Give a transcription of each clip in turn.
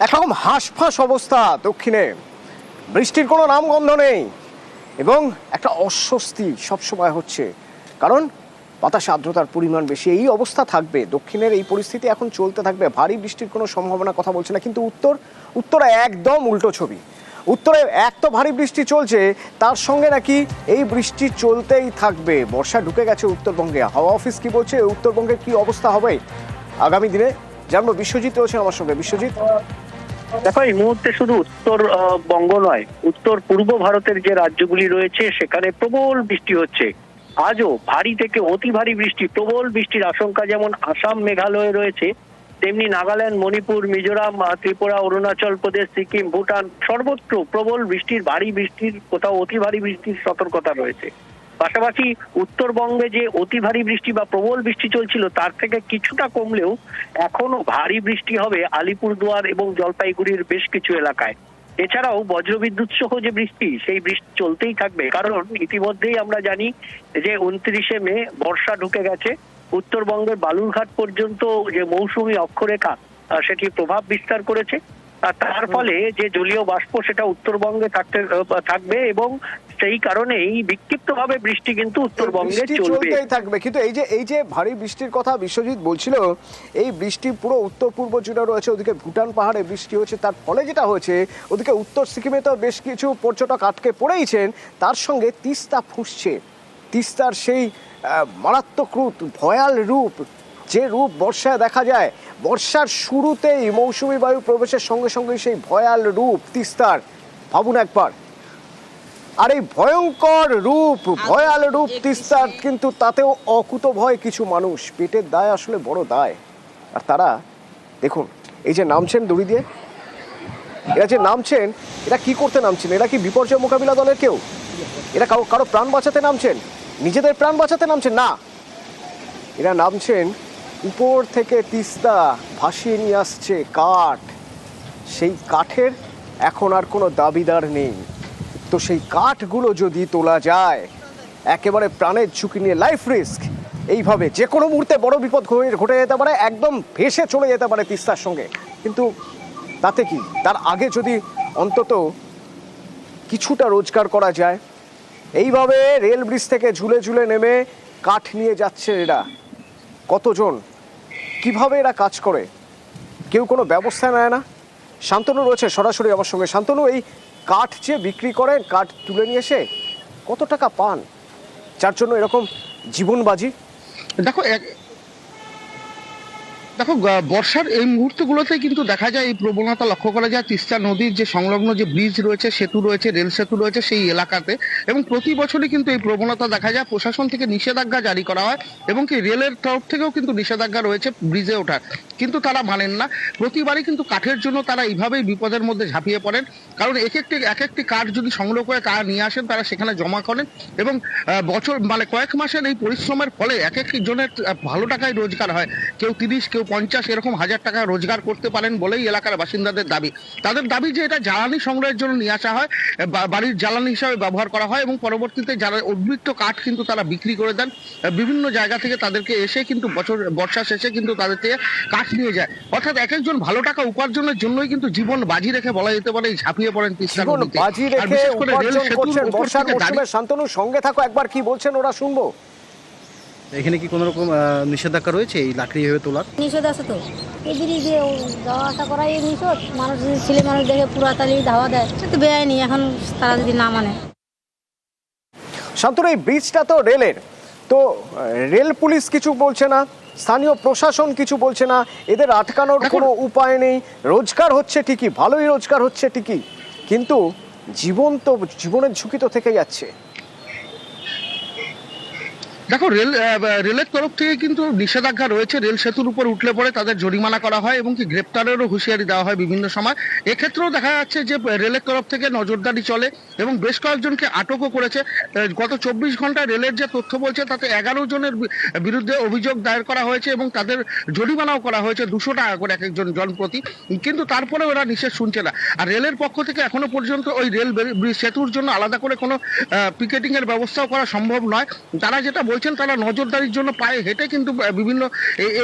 একরকম হাঁসফাঁস অবস্থা দক্ষিণে, বৃষ্টির কোনো নামগন্ধ নেই এবং একটা অস্বস্তি সবসময় হচ্ছে, কারণ বাতাসে আর্দ্রতার পরিমাণ বেশি। এই অবস্থা থাকবে, দক্ষিণের এই পরিস্থিতি এখন চলতে থাকবে। ভারী বৃষ্টির কোনো সম্ভাবনার কথা বলছে না, কিন্তু উত্তরে একদম উল্টো ছবি। উত্তরে এক তো ভারী বৃষ্টি চলছে, তার সঙ্গে নাকি এই বৃষ্টি চলতেই থাকবে। বর্ষা ঢুকে গেছে উত্তরবঙ্গে। হাওয়া অফিস কি বলছে, উত্তরবঙ্গের কি অবস্থা হবে আগামী দিনে জানবো। বিশ্বজিৎ রয়েছে আমার সঙ্গে। বিশ্বজিৎ, দেখো, এই মুহূর্তে শুধু উত্তরবঙ্গ নয়, উত্তর পূর্ব ভারতের যে রাজ্যগুলি রয়েছে সেখানে প্রবল বৃষ্টি হচ্ছে। আজও ভারী থেকে অতি ভারী বৃষ্টি, প্রবল বৃষ্টির আশঙ্কা যেমন আসাম মেঘালয়ে রয়েছে, তেমনি নাগাল্যান্ড, মণিপুর, মিজোরাম, ত্রিপুরা, অরুণাচল প্রদেশ, সিকিম, ভুটান সর্বত্র প্রবল বৃষ্টির, ভারী বৃষ্টির, কোথাও অতি ভারী বৃষ্টির সতর্কতা রয়েছে। পাশাপাশি উত্তরবঙ্গে যে অতি ভারী বৃষ্টি বা প্রবল বৃষ্টি চলছিল তার থেকে কিছুটা কমলেও এখনো ভারী বৃষ্টি হবে আলিপুরদুয়ার এবং জলপাইগুড়ির বেশ কিছু এলাকায়। এছাড়াও বজ্রবিদ্যুৎ সহ যে বৃষ্টি, সেই বৃষ্টি চলতেই থাকবে, কারণ ইতিমধ্যেই আমরা জানি যে 29শে মে বর্ষা ঢুকে গেছে। উত্তরবঙ্গের বালুরঘাট পর্যন্ত যে মৌসুমী অক্ষরেখা সেটি প্রভাব বিস্তার করেছে। তার ফলে যে জলীয় বাষ্প সেটা উত্তরবঙ্গে থাকবে এবং সেই কারণেই বিক্ষিপ্তভাবে বৃষ্টি কিন্তু উত্তরবঙ্গে চলতেই থাকবে। কিন্তু এই যে ভারী বৃষ্টির কথা বিশ্বজিৎ বলছিল, এই বৃষ্টি পুরো উত্তর পূর্ব জুড়ে রয়েছে। ওদিকে ভুটান পাহাড়ে বৃষ্টি হচ্ছে, তার ফলে যেটা হয়েছে ওদিকে উত্তর সিকিমে তো বেশ কিছু পর্যটক আটকে পড়েইছেন। তার সঙ্গে তিস্তা ফুঁসছে, তিস্তার সেই মারাত্মক রূপ, ভয়াল রূপ, যে রূপ বর্ষায় দেখা যায়। বর্ষার শুরুতেই মৌসুমী বায়ু প্রবেশের সঙ্গে সঙ্গে সেই ভয়াল রূপ তিস্তার, ভাবুন একবার। আর এই ভয়ঙ্কর রূপ, ভয়াল রূপ তিস্তার, কিন্তু তাতেও অকুতভয় কিছু মানুষ। পেটের দায় আসলে বড় দায়। আর তারা দেখুন, এই যে নামছেন দড়ি দিয়ে, এরা যে নামছেন, এরা কি করতে নামছেন? এরা কি বিপর্যয় মোকাবিলা দলের কেউ? এরা কারো প্রাণ বাঁচাতে নামছেন? নিজেদের প্রাণ বাঁচাতে নামছেন না, এরা নামছেন উপর থেকে তিস্তা ভাসিয়ে নিয়ে আসছে কাঠ। সেই কাঠের এখন আর কোনো দাবিদার নেই। তো সেই কাঠগুলো যদি তোলা যায়, একেবারে প্রাণের ঝুঁকি নিয়ে, লাইফ রিস্ক, এইভাবে যে কোনো মুহূর্তে বড় বিপদ ঘটে যেতে পারে, একদম ভেসে চলে যেতে পারে তিস্তার সঙ্গে। কিন্তু তাতে কি, তার আগে যদি অন্তত কিছুটা রোজগার করা যায়। এইভাবে রেল ব্রিজ থেকে ঝুলে ঝুলে নেমে কাঠ নিয়ে যাচ্ছে এরা। কতজন, কিভাবে এরা কাজ করে, কেউ কোনো ব্যবস্থা নেয় না। শান্তনু রয়েছে সরাসরি আমার সঙ্গে। শান্তনু, এই কাঠ যে বিক্রি করেন, কাঠ তুলে নিয়ে এসে কত টাকা পান, যার জন্য এরকম জীবনবাজি? দেখো বর্ষার এই মুহূর্তগুলোতে কিন্তু দেখা যায় এই প্রবণতা লক্ষ্য করা যায় তিস্তা নদীর যে সংলগ্ন যে ব্রিজ রয়েছে, সেতু রয়েছে, রেল সেতু রয়েছে সেই এলাকাতে, এবং প্রতি বছরই কিন্তু এই প্রবণতা দেখা যায়। প্রশাসন থেকে নিষেধাজ্ঞা জারি করা হয় এবং কি রেলের তরফ থেকেও কিন্তু নিষেধাজ্ঞা রয়েছে ব্রিজে ওঠার, কিন্তু তারা মানেন না। প্রতিবারই কিন্তু কাঠের জন্য তারা এইভাবেই বিপদের মধ্যে ঝাঁপিয়ে পড়েন, কারণ এক একটি কাঠ যদি সংগ্রহ করে তারা নিয়ে আসেন, তারা সেখানে জমা করেন এবং বছর কয়েক মাসের এই পরিশ্রমের ফলে এক একটি জনের ভালো টাকায় রোজগার হয়। কেউ 30, কেউ 50 এরকম হাজার টাকা রোজগার করতে পারেন বলেই এলাকার বাসিন্দাদের দাবি। তাদের দাবি যে এটা জ্বালানি সংগ্রহের জন্য নিয়ে আসা হয়, বাড়ির জ্বালানি হিসাবে ব্যবহার করা হয় এবং পরবর্তীতে যারা উদ্বৃত্ত কাঠ কিন্তু তারা বিক্রি করে দেন বিভিন্ন জায়গা থেকে। তাদেরকে এসে কিন্তু বর্ষা শেষে কিন্তু তাদের থেকে কাঠ নিয়ে যায়। অর্থাৎ এক একজন ভালো টাকা উপার্জনের জন্যই কিন্তু জীবন বাজি রেখে বলা যেতে পারে ঝাঁপিয়ে পড়েন তিস্তা নদীতে। আর বিশেষ করে রেল সেতুর বর্ষার মৌসুমে। শান্তনু, সঙ্গে থাকো, একবার কি বলছেন ওরা শুনবো। এখানে কি কোনো রকম নিষেধাজ্ঞা রয়েছে এই লাকড়ি ভেবে তোলার? নিষেধ আছে তো, এই ব্রিজে যাওয়া আসা করাই নিষেধ। মানুষ ছেলে মানুষ দেখে পুরাতালি ধাওয়া দেয়, তো বেআইনি। এখন তারা যদি না মানে। শান্তনু, এই ব্রিজটা তো রেলের, তো রেল পুলিশ কিছু বলছে না, স্থানীয় প্রশাসন কিছু বলছে না, এদের আটকানোর কোনো উপায় নেই। রোজগার হচ্ছে ঠিকই, ভালোই রোজগার হচ্ছে ঠিকই, কিন্তু জীবনের ঝুঁকি তো থেকে যাচ্ছে। দেখো রেলের তরফ থেকে কিন্তু নিষেধাজ্ঞা রয়েছে। রেল সেতুর উপর উঠলে পরে তাদের জরিমানা করা হয় এবং কি গ্রেপ্তারেরও হুঁশিয়ারি দেওয়া হয় বিভিন্ন সময়। এক্ষেত্রেও দেখা যাচ্ছে যে রেলের তরফ থেকে নজরদারি চলে এবং বেশ কয়েকজনকে আটকও করেছে। গত 24 ঘন্টায় রেলের যে তথ্য বলছে তাতে 11 জনের বিরুদ্ধে অভিযোগ দায়ের করা হয়েছে এবং তাদের জরিমানাও করা হয়েছে 200 টাকা করে এক একজন জনপ্রতি। কিন্তু তারপরে ওরা নিষেধ শুনছে না। আর রেলের পক্ষ থেকে এখনো পর্যন্ত ওই রেল সেতুর জন্য আলাদা করে কোনো পিকেটিং এর ব্যবস্থাও করা সম্ভব নয়। তারা যেটা বলছেন তারা নজরদারির জন্য পায়ে হেঁটে কিন্তু বিভিন্ন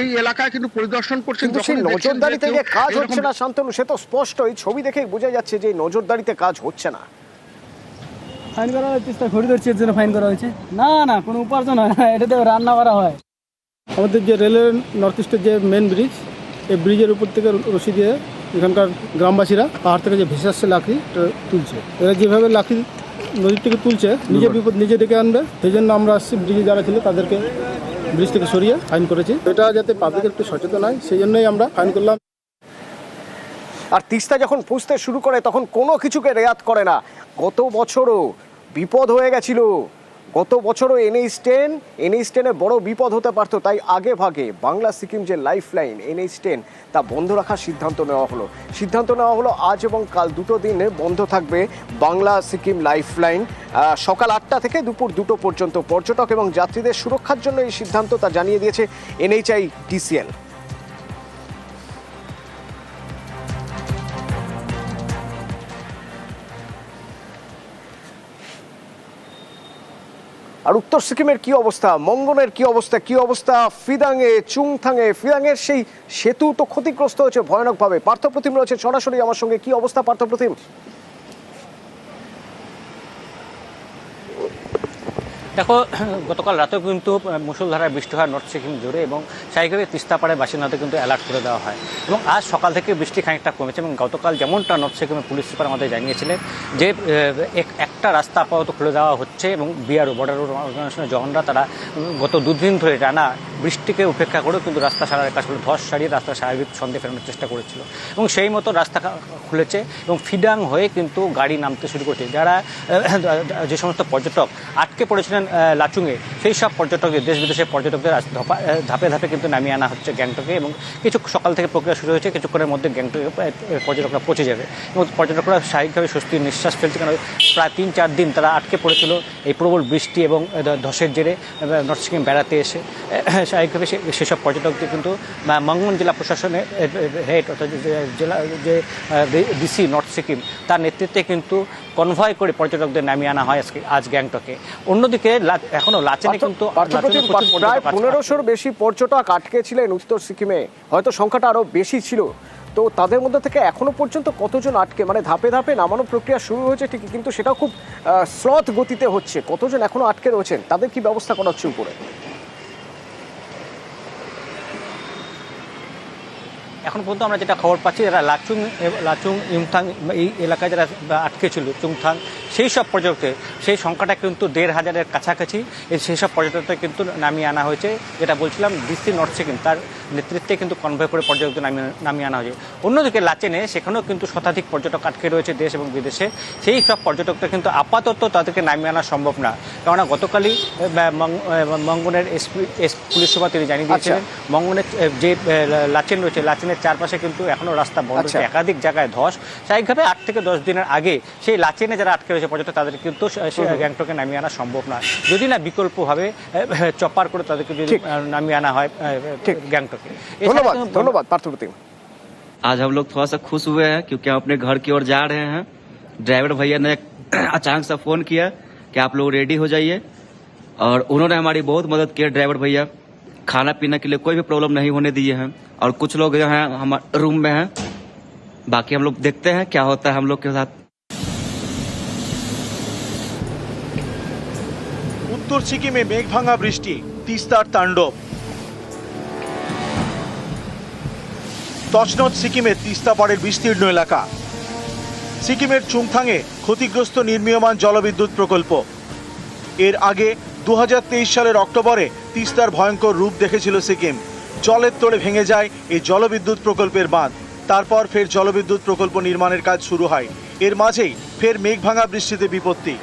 এই এলাকায় কিন্তু পরিদর্শন করছেন। কিন্তু সেই নজরদারিতে যে কাজ হচ্ছে না শান্তনু, সে তো স্পষ্ট, এই ছবি দেখেই বোঝা যাচ্ছে যে নজরদারিতে কাজ হচ্ছে না। ফাইন করা হয়েছে, খড়ি ধরছে এর জন্য ফাইন করা হয়েছে। না না, কোনো উপার্জন হয় না, এটাতে রান্না করা হয়। আমাদের যে রেলের নর্থ ইস্টের যে মেন ব্রিজ, এই ব্রিজের উপর থেকে রশি দিয়ে এখানকার গ্রামবাসীরা পাহাড় থেকে যে ভেসে আসছে লাকড়ি তুলছে। এরা যেভাবে লাকড়ি নদীর থেকে তুলছে, নিজের বিপদ নিজে ডেকে আনবে, সেই জন্য আমরা আসছি ব্রিজে যারা ছিল তাদেরকে ব্রিজ থেকে সরিয়ে ফাইন করেছি। এটা যাতে পাবলিক একটু সচেতন হয়, সেই জন্যই আমরা ফাইন করলাম। আর তিস্তা যখন পুষতে শুরু করে তখন কোনো কিছুকে রেয়াত করে না। গত বছরও বিপদ হয়ে গেছিল, গত বছরও NH 10 বড় বিপদ হতে পারতো, তাই আগে ভাগে বাংলা সিকিম যে লাইফ লাইন NH 10 তা বন্ধ রাখার সিদ্ধান্ত নেওয়া হলো। আজ এবং কাল দুটো দিন বন্ধ থাকবে বাংলা সিকিম লাইফ লাইন, সকাল 8টা থেকে দুপুর 2টো পর্যন্ত। পর্যটক এবং যাত্রীদের সুরক্ষার জন্য এই সিদ্ধান্ত, তা জানিয়ে দিয়েছে NHITCL। আর উত্তর সিকিমের কি অবস্থা, মঙ্গনের কি অবস্থা ফিদাংয়ে, ফিদাংয়ের সেই সেতু তো ক্ষতিগ্রস্ত হয়েছে ভয়ানকভাবে। পার্থপ্রতিম রয়েছে সরাসরি আমার সঙ্গে। কি অবস্থা পার্থপ্রতিম? দেখো, গতকাল রাতেও কিন্তু মুষলধারায় বৃষ্টি হয় নর্থ সিকিম জুড়ে, এবং স্বাভাবিকভাবে তিস্তাপাড়ায় বাসিন্দাদের কিন্তু অ্যালার্ট করে দেওয়া হয়। এবং আজ সকাল থেকে বৃষ্টি খানিকটা কমেছে, এবং গতকাল যেমনটা নর্থ সিকিমের পুলিশ সুপার আমাদের জানিয়েছিলেন যে একটা রাস্তা আপাতত খুলে দেওয়া হচ্ছে, এবং BRO বর্ডার অর্গানাইজেশনের জওয়ানরা তারা গত দুদিন ধরে টানা বৃষ্টিকে উপেক্ষা করেও কিন্তু রাস্তা সারার কাজ করে ধস সারিয়ে রাস্তা স্বাভাবিক ছন্দে ফেরানোর চেষ্টা করেছিল, এবং সেই মতো রাস্তা খুলেছে এবং ফিডাং হয়ে কিন্তু গাড়ি নামতে শুরু করেছে। যারা যে সমস্ত পর্যটক আটকে পড়েছিলেন লাচুংয়ে, সেই সব পর্যটকদের, দেশ বিদেশের পর্যটকদের ধাপে ধাপে কিন্তু নামিয়ে আনা হচ্ছে গ্যাংটকে, এবং কিছু সকাল থেকে প্রক্রিয়া শুরু হয়েছে। কিছুক্ষণের মধ্যে গ্যাংটকে পর্যটকরা পৌঁছে যাবে, এবং পর্যটকরা স্বাভাবিকভাবে স্বস্তির নিঃশ্বাস ফেলছে, কারণ প্রায় 3-4 দিন তারা আটকে পড়েছিল এই প্রবল বৃষ্টি এবং ধসের জেরে নর্থ সিকিম বেড়াতে এসে। স্বাভাবিকভাবে সেসব পর্যটকদের কিন্তু মঙ্গন জেলা প্রশাসনের হেড অর্থাৎ জেলা যে DC নর্থ সিকিম, তার নেতৃত্বে কিন্তু কনভয় করে পর্যটকদের নামিয়ে আনা হয় আজ গ্যাংটকে। অন্যদিকে এখনো লাচেনে কিন্তু প্রায় 1500-র বেশি পর্যটক আটকে ছিলেন উত্তর সিকিমে, হয়তো সংখ্যাটা আরো বেশি ছিল। তো তাদের মধ্যে থেকে এখনো পর্যন্ত কতজন আটকে, মানে ধাপে ধাপে নামানোর প্রক্রিয়া শুরু হয়েছে ঠিকই, কিন্তু সেটা খুব স্লথ গতিতে হচ্ছে। কতজন এখনো আটকে রয়েছেন, তাদের কি ব্যবস্থা করা হচ্ছে উপরে? এখন পর্যন্ত আমরা যেটা খবর পাচ্ছি, যারা লাচুং ইমথাং এই এলাকায় যারা আটকে ছিল, চুংথাং, সেই সব পর্যটকদের সেই সংখ্যাটা কিন্তু 1500-এর কাছাকাছি। সেই সব পর্যটকদের কিন্তু নামিয়ে আনা হয়েছে, যেটা বলছিলাম DC নর্থ সিকিম তার নেতৃত্বে কিন্তু কনভয় করে পর্যটকদের নামিয়ে আনা হয়েছে। অন্যদিকে লাচেনে সেখানেও কিন্তু শতাধিক পর্যটক আটকে রয়েছে দেশ এবং বিদেশে। সেই সব পর্যটকদের কিন্তু আপাতত তাদেরকে নামিয়ে আনা সম্ভব না, কেননা গতকালই মঙ্গনের পুলিশ সুপার তিনি জানিয়ে দিয়েছিলেন মঙ্গনের যে লাচেন রয়েছে, লাচেনের চারপাশে কিন্তু এখনো রাস্তা বন্ধ, একাধিক জায়গায় ধস। স্বাভাবিকভাবে 8 থেকে 10 দিনের আগে সেই লাচেনে যারা আটকে রয়েছে পর্যটক, তাদের কিন্তু গ্যাংটকে নামিয়ে আনা সম্ভব না, যদি না বিকল্পভাবে চপার করে তাদেরকে যদি নামিয়ে আনা হয় গ্যাংটকে। ধন্যবাদ পার্থপ্রতিম। आज हम लोग थोड़ा सा खुश हुए हैं क्योंकि हम अपने घर की ओर जा रहे हैं। ड्राइवर भैया ने अचानक सा फोन किया कि आप लोग रेडी हो जाइए, और उन्होंने हमारी बहुत मदद की। ड्राइवर भैया खाना पीने के लिए कोई भी प्रॉब्लम नहीं होने दिए हैं, और कुछ लोग जो हैं हमारे रूम में हैं। बाकी हम लोग देखते हैं क्या होता है हम लोग के साथ। উত্তর সিকিমে মেঘভাঙা বৃষ্টি, তিস্তার তাণ্ডব। তছনছ সিকিমের তিস্তা পাড়ের বিস্তীর্ণ এলাকা। সিকিমের চুংথাংয়ে ক্ষতিগ্রস্ত নির্মীয়মান জলবিদ্যুৎ প্রকল্প। এর আগে 2023 সালের অক্টোবরে তিস্তার ভয়ঙ্কর রূপ দেখেছিল সিকিম। জলের তোড়ে ভেঙে যায় এই জলবিদ্যুৎ প্রকল্পের বাঁধ। তারপর ফের জলবিদ্যুৎ প্রকল্প নির্মাণের কাজ শুরু হয়। এর মাঝেই ফের মেঘভাঙা বৃষ্টিতে বিপত্তি।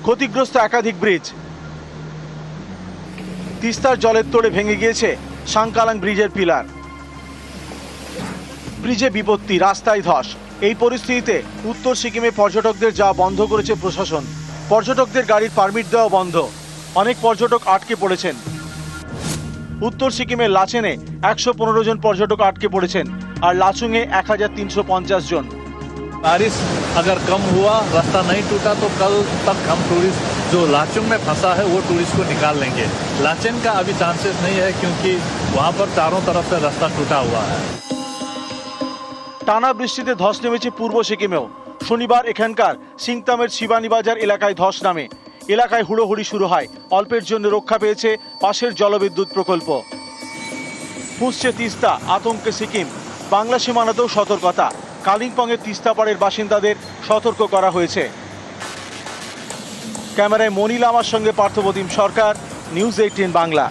ক্ষতিগ্রস্ত একাধিক ব্রিজ। তিস্তার জলের তোড়ে ভেঙে গিয়েছে সাংকালাং ব্রিজের পিলার। ব্রিজে বিপত্তি, রাস্তায় ধস। এই পরিস্থিতিতে উত্তর সিকিমে পর্যটকদের যাওয়া বন্ধ করেছে প্রশাসন। পর্যটকদের গাড়ির পারমিট দেওয়া বন্ধ। অনেক পর্যটক আটকে পড়েছেন। উত্তর সিকিমের লাচেনে 115 জন পর্যটক আটকে পড়েছেন, আর লাচুংয়ে 1350 জন। बारिश अगर कम हुआ, रास्ता नहीं टूटा तो कल तक हम टूरिस्ट जो लाचुंग में फंसा है वो टूरिस्ट को निकाल लेंगे। लाचेन का अभी चांसेस नहीं है क्योंकि वहाँ पर चारों तरफ से रास्ता टूटा हुआ है। টানা বৃষ্টিতে ধস নেমেছে পূর্ব সিকিমেও। শনিবার এখানকার সিংতামের শিবানী বাজার এলাকায় ধস নামে। এলাকায় হুড়োহুড়ি শুরু হয়। অল্পের জন্য রক্ষা পেয়েছে পাশের জলবিদ্যুৎ প্রকল্প। ফুঁসছে তিস্তা, আতঙ্কে সিকিম। বাংলা সীমানাতেও সতর্কতা। কালিম্পংয়ের তিস্তাপাড়ের বাসিন্দাদের সতর্ক করা হয়েছে। ক্যামেরায় মনি লামার সঙ্গে পার্থপ্রতিম সরকার, নিউজ 18 বাংলা।